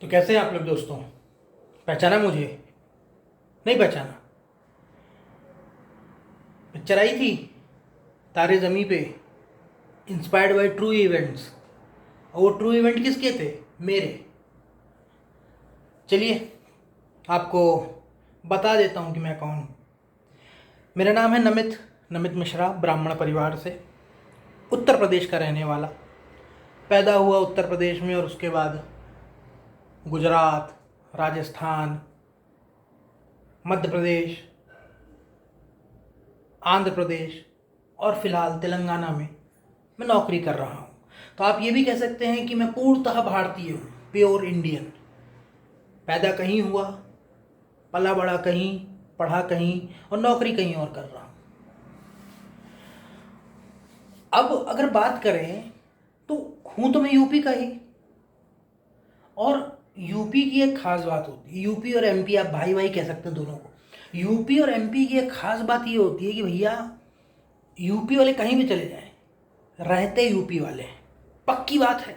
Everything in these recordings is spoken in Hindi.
तो कैसे हैं आप लोग दोस्तों? पहचाना मुझे? नहीं पहचाना? पिक्चर आई थी तारे ज़मीं पे, इंस्पायर्ड बाय ट्रू इवेंट्स। और वो ट्रू इवेंट किसके थे? मेरे। चलिए आपको बता देता हूँ कि मैं कौन हूँ। मेरा नाम है नमित नमित मिश्रा, ब्राह्मण परिवार से, उत्तर प्रदेश का रहने वाला। पैदा हुआ उत्तर प्रदेश में और उसके बाद गुजरात, राजस्थान, मध्य प्रदेश, आंध्र प्रदेश और फिलहाल तेलंगाना में मैं नौकरी कर रहा हूँ। तो आप ये भी कह सकते हैं कि मैं पूर्णतः भारतीय हूँ, प्योर इंडियन। पैदा कहीं हुआ, पला बड़ा कहीं, पढ़ा कहीं और नौकरी कहीं और कर रहा हूँ। अब अगर बात करें तो हूँ तो मैं यूपी का ही। और यूपी की एक खास बात होती है, यूपी और एमपी आप भाई भाई कह सकते हैं दोनों को। यूपी और एमपी की एक खास बात ये होती है कि भैया यूपी वाले कहीं भी चले जाएं, रहते यूपी वाले हैं। पक्की बात है,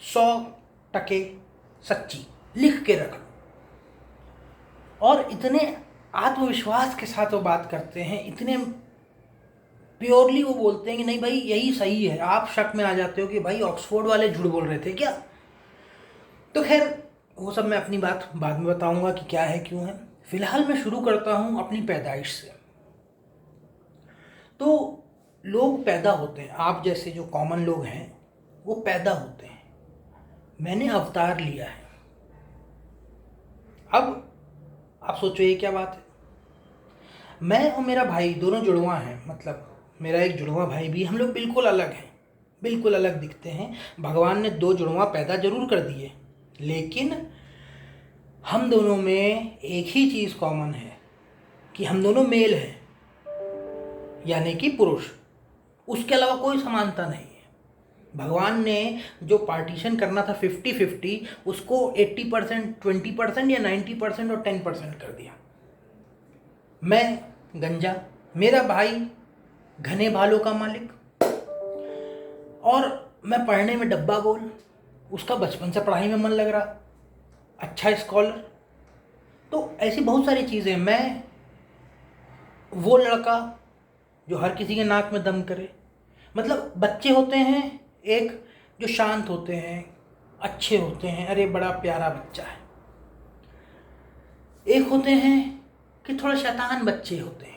100% सच्ची, लिख के रख लो। और इतने आत्मविश्वास के साथ वो बात करते हैं, इतने प्योरली वो बोलते हैं कि नहीं भाई यही सही है। आप शक में आ जाते हो कि भाई ऑक्सफोर्ड वाले झूठ बोल रहे थे क्या। तो खैर वो सब मैं अपनी बात बाद में बताऊंगा कि क्या है क्यों है। फिलहाल मैं शुरू करता हूँ अपनी पैदाइश से। तो लोग पैदा होते हैं, आप जैसे जो कॉमन लोग हैं वो पैदा होते हैं। मैंने अवतार लिया है। अब आप सोचो ये क्या बात है। मैं और मेरा भाई दोनों जुड़वा हैं, मतलब मेरा एक जुड़वा भाई भी। हम लोग बिल्कुल अलग हैं, बिल्कुल अलग दिखते हैं। भगवान ने 2 जुड़वा पैदा जरूर कर दिए, लेकिन हम दोनों में एक ही चीज़ कॉमन है कि हम दोनों मेल हैं, यानी कि पुरुष। उसके अलावा कोई समानता नहीं है। भगवान ने जो पार्टीशन करना था 50-50, उसको 80%, 20% या 90% और 10% कर दिया। मैं गंजा, मेरा भाई घने बालों का मालिक, और मैं पढ़ने में डब्बा गोल। उसका बचपन से पढ़ाई में मन लग रहा, अच्छा स्कॉलर। तो ऐसी बहुत सारी चीज़ें। मैं वो लड़का जो हर किसी के नाक में दम करे। मतलब बच्चे होते हैं एक जो शांत होते हैं, अच्छे होते हैं, अरे बड़ा प्यारा बच्चा है। एक होते हैं कि थोड़ा शैतान बच्चे होते हैं।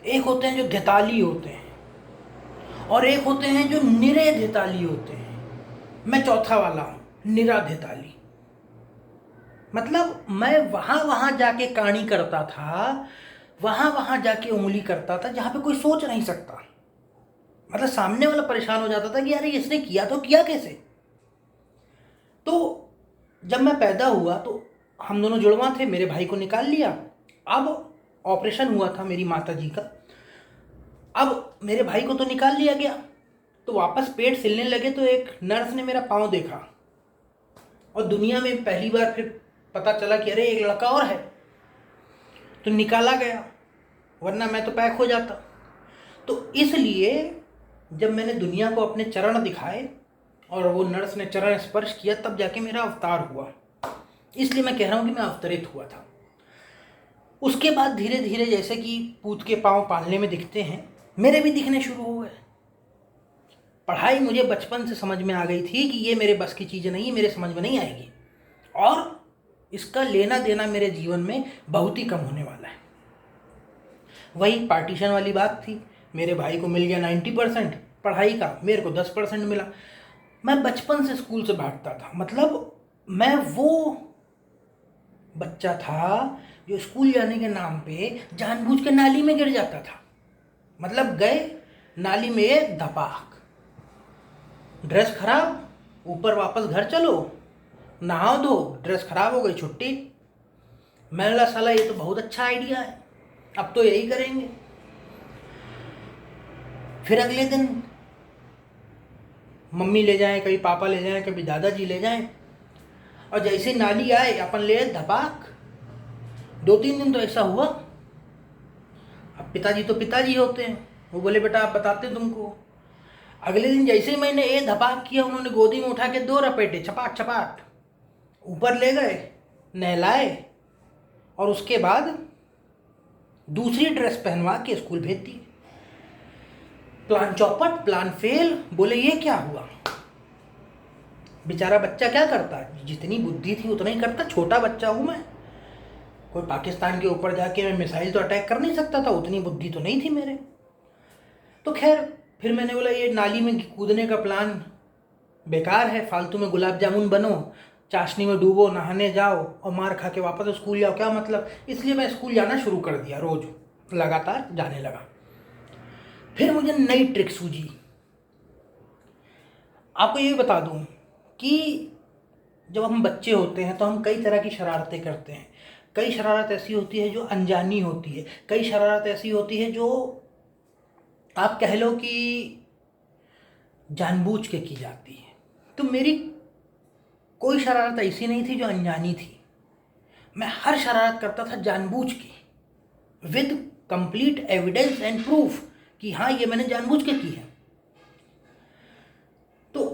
एक होते हैं जो धिताली होते हैं, और एक होते हैं जो निरे धिताली होते हैं। मैं चौथा वाला हूँ, निरा धिताली। मतलब मैं वहाँ वहाँ जाके कानी करता था, वहाँ वहाँ जाके उंगली करता था जहाँ पे कोई सोच नहीं सकता। मतलब सामने वाला परेशान हो जाता था कि यार इसने किया तो किया कैसे। तो जब मैं पैदा हुआ तो हम दोनों जुड़वा थे, मेरे भाई को निकाल लिया। अब ऑपरेशन हुआ था मेरी माता जी का। अब मेरे भाई को तो निकाल लिया गया, तो वापस पेट सिलने लगे तो एक नर्स ने मेरा पाँव देखा, और दुनिया में पहली बार फिर पता चला कि अरे एक लड़का और है। तो निकाला गया, वरना मैं तो पैक हो जाता। तो इसलिए जब मैंने दुनिया को अपने चरण दिखाए और वो नर्स ने चरण स्पर्श किया, तब जाके मेरा अवतार हुआ। इसलिए मैं कह रहा हूँ कि मैं अवतरित हुआ था। उसके बाद धीरे धीरे जैसे कि पूत के पाँव पालने में दिखते हैं, मेरे भी दिखने शुरू हो गए। पढ़ाई मुझे बचपन से समझ में आ गई थी कि ये मेरे बस की चीज़ें नहीं, मेरे समझ में नहीं आएगी, और इसका लेना देना मेरे जीवन में बहुत ही कम होने वाला है। वही पार्टीशन वाली बात थी। मेरे भाई को मिल गया 90% पढ़ाई का, मेरे को 10% मिला। मैं बचपन से स्कूल से भागता था। मतलब मैं वो बच्चा था जो स्कूल जाने के नाम पे जानबूझ के नाली में गिर जाता था। मतलब गए नाली में, एक धपाक, ड्रेस खराब, ऊपर वापस घर चलो, नहाओ धो, ड्रेस खराब हो गई, छुट्टी। मैंने बोला साला ये तो बहुत अच्छा आइडिया है, अब तो यही करेंगे। फिर अगले दिन मम्मी ले जाएं, कभी पापा ले जाएं, कभी दादाजी ले जाएं, और जैसे नाली आए अपन ले धपाक। 2-3 दिन तो ऐसा हुआ। अब पिताजी तो पिताजी होते हैं, वो बोले बेटा आप बताते तुमको। अगले दिन जैसे ही मैंने धपाक किया, उन्होंने गोदी में उठा के 2 रपेटे, छपाट छपाट। ऊपर ले गए, नहलाए और उसके बाद दूसरी ड्रेस पहनवा के स्कूल भेज दी। प्लान चौपट, प्लान फेल। बोले ये क्या हुआ? बेचारा बच्चा क्या करता, जितनी बुद्धि थी उतना ही करता। छोटा बच्चा हूँ मैं, कोई पाकिस्तान के ऊपर जाके मैं मिसाइल तो अटैक कर नहीं सकता था, उतनी बुद्धि तो नहीं थी मेरे। तो खैर फिर मैंने बोला ये नाली में कूदने का प्लान बेकार है, फालतू में गुलाब जामुन बनो, चाशनी में डूबो, नहाने जाओ और मार खा के वापस स्कूल जाओ, क्या मतलब। इसलिए मैं स्कूल जाना शुरू कर दिया, रोज लगातार जाने लगा। फिर मुझे नई ट्रिक सूझी। आपको ये बता दूं कि जब हम बच्चे होते हैं तो हम कई तरह की शरारतें करते हैं। कई शरारत ऐसी होती है जो अनजानी होती है, कई शरारत ऐसी होती है जो आप कह लो कि जानबूझ के की जाती है। तो मेरी कोई शरारत ऐसी नहीं थी जो अनजानी थी। मैं हर शरारत करता था जानबूझ के, with complete evidence and proof कि हाँ ये मैंने जानबूझ के की है। तो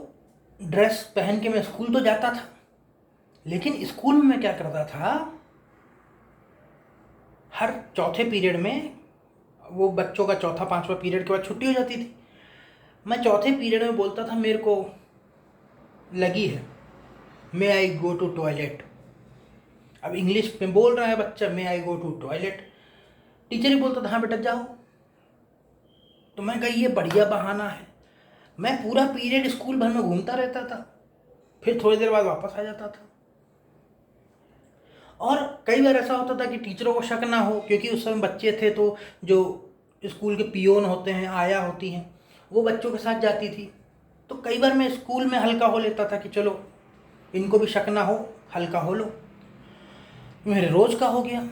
ड्रेस पहन के मैं स्कूल तो जाता था, लेकिन स्कूल में मैं क्या करता था, हर चौथे पीरियड में, वो बच्चों का चौथा पांचवा पीरियड के बाद छुट्टी हो जाती थी, मैं चौथे पीरियड में बोलता था मेरे को लगी है, मे आई गो टू टॉयलेट। अब इंग्लिश में बोल रहा है बच्चा, मे आई गो टू टॉयलेट। टीचर ही बोलता था हाँ बेटा जाओ। तो मैं कही ये बढ़िया बहाना है। मैं पूरा पीरियड स्कूल भर में घूमता रहता था, फिर थोड़ी देर बाद वापस आ जाता था। और कई बार ऐसा होता था कि टीचरों को शक ना हो, क्योंकि उस समय बच्चे थे तो जो स्कूल के पियोन होते हैं, आया होती हैं, वो बच्चों के साथ जाती थी। तो कई बार मैं स्कूल में हल्का हो लेता था कि चलो इनको भी शक ना हो, हल्का हो लो। मेरे रोज़ का हो गया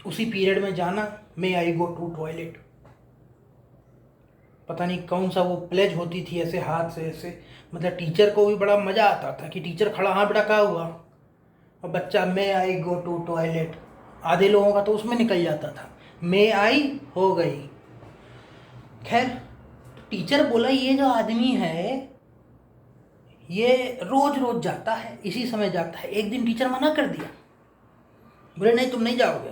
उसी पीरियड में जाना, मे आई गो टू टॉयलेट। पता नहीं कौन सा वो प्लेज होती थी, ऐसे हाथ से ऐसे, मतलब टीचर को भी बड़ा मज़ा आता था कि टीचर खड़ा, हाँ बेटा क्या हुआ, और बच्चा मे आई गो टू टॉयलेट। आधे लोगों का तो उसमें निकल जाता था, मे आई हो गई। खैर टीचर बोला ये जो आदमी है ये रोज रोज जाता है, इसी समय जाता है। एक दिन टीचर मना कर दिया, बोले नहीं तुम नहीं जाओगे।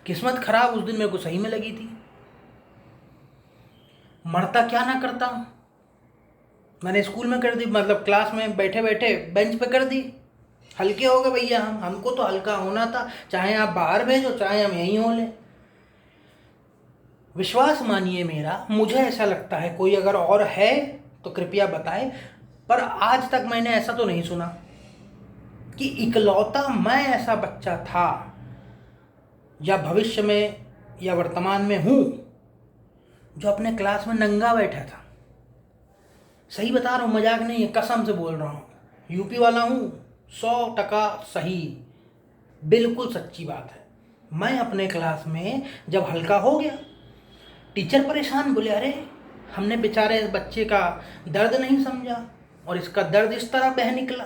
किस्मत खराब, उस दिन मेरे को सही में लगी थी। मरता क्या ना करता, मैंने स्कूल में कर दी, मतलब क्लास में बैठे बैठे बेंच पे कर दी। हल्के हो गए भैया, हमको तो हल्का होना था, चाहे आप बाहर भेजो चाहे हम यहीं हो लें। विश्वास मानिए मेरा, मुझे ऐसा लगता है, कोई अगर और है तो कृपया बताए, पर आज तक मैंने ऐसा तो नहीं सुना कि इकलौता मैं ऐसा बच्चा था या भविष्य में या वर्तमान में हूं जो अपने क्लास में नंगा बैठा था। सही बता रहा हूँ, मजाक नहीं है, कसम से बोल रहा हूँ। यूपी वाला हूँ, 100% सही, बिल्कुल सच्ची बात है। मैं अपने क्लास में जब हल्का हो गया, टीचर परेशान, बोले अरे हमने बेचारे बच्चे का दर्द नहीं समझा और इसका दर्द इस तरह बह निकला।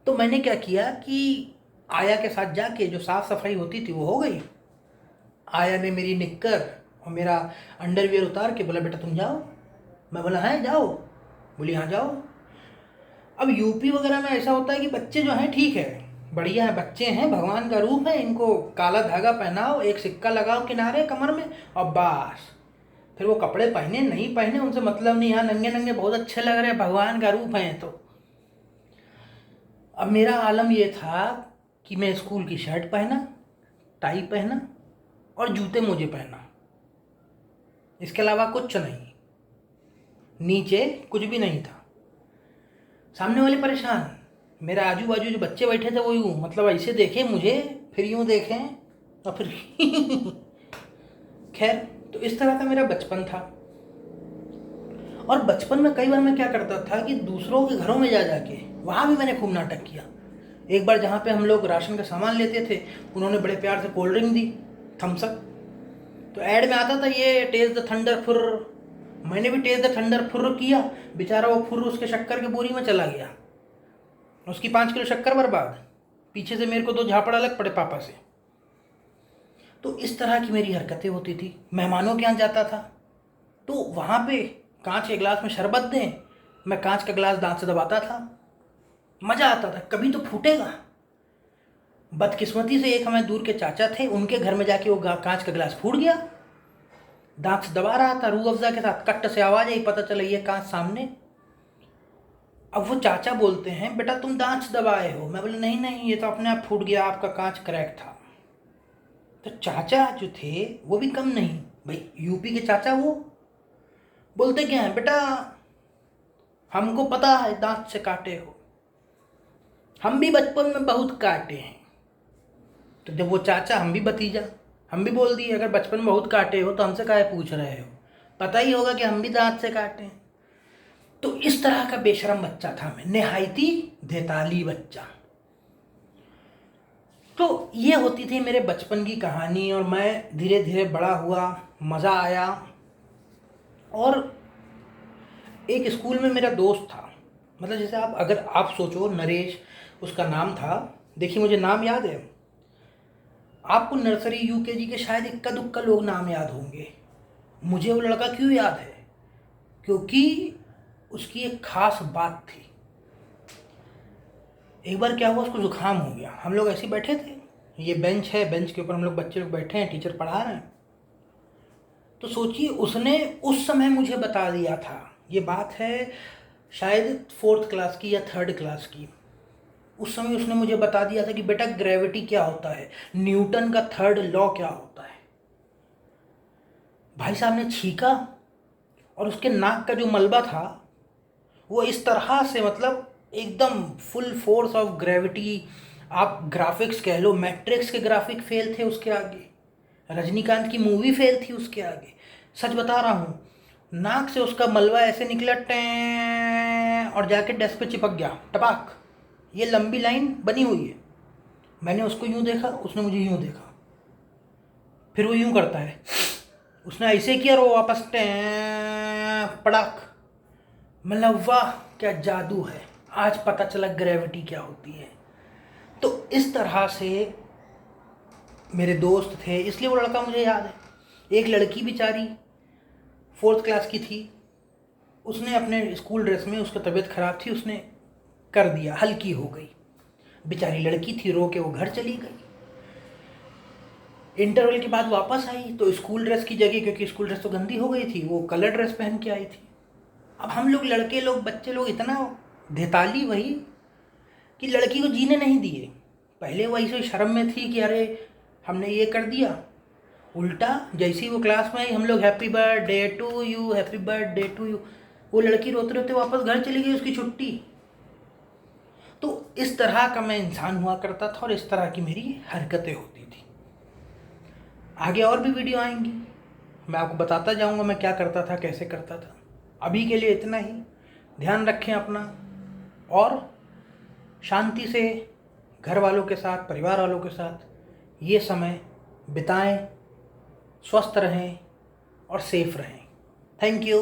तो मैंने क्या किया कि आया के साथ जाके जो साफ सफाई होती थी वो हो गई। आया ने मेरी निक्कर और मेरा अंडरवियर उतार के बोला बेटा तुम जाओ। मैं बोला हाँ जाओ। बोली हाँ जाओ। अब यूपी वगैरह में ऐसा होता है कि बच्चे जो हैं ठीक है, बढ़िया है, बच्चे हैं, भगवान का रूप है, इनको काला धागा पहनाओ, एक सिक्का लगाओ किनारे कमर में और बस। फिर वो कपड़े पहने नहीं पहने उनसे मतलब नहीं, हाँ नंगे नंगे बहुत अच्छे लग रहे हैं, भगवान का रूप है। तो अब मेरा आलम ये था कि मैं स्कूल की शर्ट पहना, टाई पहना और जूते मोजे पहना, इसके अलावा कुछ नहीं, नीचे कुछ भी नहीं था। सामने वाले परेशान, मेरे आजू बाजू जो बच्चे बैठे थे वो यूँ मतलब ऐसे देखे मुझे, फिर यूँ देखें और फिर खैर तो इस तरह का मेरा बचपन था। और बचपन में कई बार मैं क्या करता था कि दूसरों के घरों में जा जाके वहाँ भी मैंने खूब नाटक किया। एक बार जहाँ पे हम लोग राशन का सामान लेते थे, उन्होंने बड़े प्यार से कोल्ड ड्रिंक दी, थम्स अप। तो ऐड में आता था ये टेस्ट द थंडर फुर, मैंने भी टेस्ट द थंडर फुर किया। बेचारा वो फुर उसके शक्कर के बोरी में चला गया, उसकी 5 किलो शक्कर बर्बाद। पीछे से मेरे को 2 झापड़ अलग पड़े पापा से। तो इस तरह की मेरी हरकतें होती थी। मेहमानों के यहाँ जाता था तो वहाँ पे कांच के गिलास में शरबत दें, मैं कांच का गिलास दांत से दबाता था मज़ा आता था, कभी तो फूटेगा। बदकिस्मती से एक हमें दूर के चाचा थे, उनके घर में जाके वो कांच का गिलास फूट गया। दांत से दबा रहा था रूह अफ़ज़ा के साथ, कट्ट से आवाज़ आई, पता चला ये कांच सामने। अब वो चाचा बोलते हैं बेटा तुम दांत से दबाए हो। मैं बोला नहीं नहीं, ये तो अपने आप फूट गया, आपका कांच क्रैक था। तो चाचा जो थे वो भी कम नहीं भाई, यूपी के चाचा। वो बोलते क्या है बेटा, हमको पता है दांत से काटे हो, हम भी बचपन में बहुत काटे हैं। तो जब वो चाचा, हम भी भतीजा, हम भी बोल दिए अगर बचपन में बहुत काटे हो तो हमसे काहे पूछ रहे हो, पता ही होगा कि हम भी दांत से काटे हैं। तो इस तरह का बेशरम बच्चा था मैं, निहायती देताली बच्चा। तो ये होती थी मेरे बचपन की कहानी, और मैं धीरे धीरे बड़ा हुआ, मज़ा आया। और एक स्कूल में मेरा दोस्त था, मतलब जैसे अगर आप सोचो, नरेश उसका नाम था। देखिए मुझे नाम याद है, आपको नर्सरी यूकेजी के शायद इक्का दुक्का लोग नाम याद होंगे, मुझे वो लड़का क्यों याद है, क्योंकि उसकी एक खास बात थी। एक बार क्या हुआ, उसको जुकाम हो गया। हम लोग ऐसे बैठे थे, ये बेंच है, बेंच के ऊपर हम लोग बच्चे लोग बैठे हैं, टीचर पढ़ा रहे हैं। तो सोचिए उसने उस समय मुझे बता दिया था, ये बात है शायद 4th क्लास की या 3rd क्लास की। उस समय उसने मुझे बता दिया था कि बेटा ग्रेविटी क्या होता है, न्यूटन का 3rd लॉ क्या होता है। भाई साहब ने छींका, और उसके नाक का जो मलबा था वो इस तरह से, मतलब एकदम फुल फोर्स ऑफ ग्रेविटी, आप ग्राफिक्स कह लो, मैट्रिक्स के ग्राफिक फेल थे उसके आगे, रजनीकांत की मूवी फेल थी उसके आगे। सच बता रहा हूँ, नाक से उसका मलबा ऐसे निकला टें, और जाके डेस्क पे चिपक गया टपाक। ये लंबी लाइन बनी हुई है। मैंने उसको यूँ देखा, उसने मुझे यूँ देखा, फिर वो यूँ करता है, उसने ऐसे किया और वो वापस टें पड़ाक। मतलब वाह क्या जादू है, आज पता चला ग्रेविटी क्या होती है। तो इस तरह से मेरे दोस्त थे, इसलिए वो लड़का मुझे याद है। एक लड़की बेचारी 4th क्लास की थी, उसने अपने स्कूल ड्रेस में, उसका तबीयत ख़राब थी, उसने कर दिया, हल्की हो गई। बेचारी लड़की थी, रो के वो घर चली गई। इंटरवल के बाद वापस आई तो स्कूल ड्रेस की जगह, क्योंकि स्कूल ड्रेस तो गंदी हो गई थी, वो कलर ड्रेस पहन के आई थी। अब हम लोग लड़के लोग, बच्चे लोग इतना धेताली वही, कि लड़की को जीने नहीं दिए। पहले वो ऐसे शर्म में थी कि अरे हमने ये कर दिया। उल्टा जैसे ही वो क्लास में आई, हम लोग happy birthday to you, happy birthday to you, वो लड़की रोते रोते वापस घर चली गई, उसकी छुट्टी। तो इस तरह का मैं इंसान हुआ करता था, और इस तरह की मेरी हरकतें होती थी। आगे और भी वीडियो आएंगी, मैं आपको बताता जाऊंगा मैं क्या करता था, कैसे करता था। अभी के लिए इतना ही। ध्यान रखें अपना, और शांति से घर वालों के साथ, परिवार वालों के साथ ये समय बिताएं, स्वस्थ रहें और सेफ रहें। Thank you.